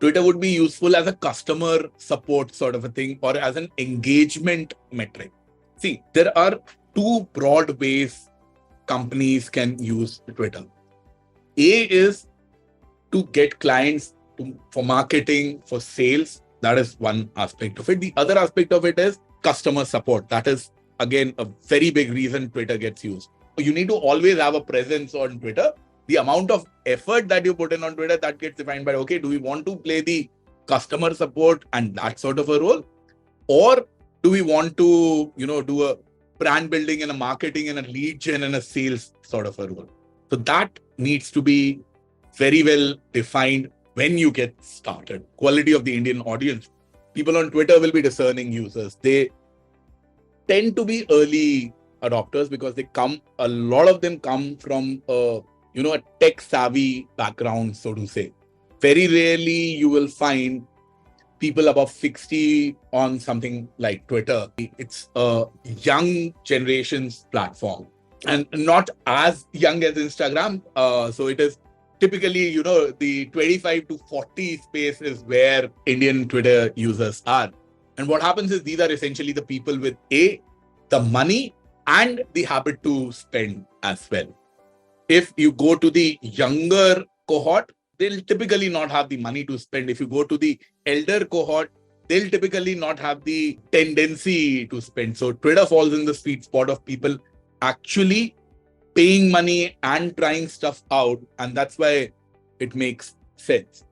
Twitter would be useful as a customer support sort of a thing or as an engagement metric. See, there are two broad ways companies can use Twitter. A is to get clients for marketing, for sales. That is one aspect of it. The other aspect of it is customer support. That is, again, a very big reason Twitter gets used. You need to always have a presence on Twitter. The amount of effort that you put in on Twitter, that gets defined by, okay, do we want to play the customer support and that sort of a role? Or do we want to, do a brand building and a marketing and a lead gen and a sales sort of a role? So that needs to be very well defined when you get started. Quality of the Indian audience. People on Twitter will be discerning users. They tend to be early adopters because a lot of them come from a tech savvy background, so to say. Very rarely you will find people above 60 on something like Twitter. It's a young generation's platform and not as young as Instagram. So it is typically, the 25 to 40 space is where Indian Twitter users are. And what happens is these are essentially the people with the money and the habit to spend as well. If you go to the younger cohort, they'll typically not have the money to spend. If you go to the elder cohort, they'll typically not have the tendency to spend. So Twitter falls in the sweet spot of people actually paying money and trying stuff out. And that's why it makes sense.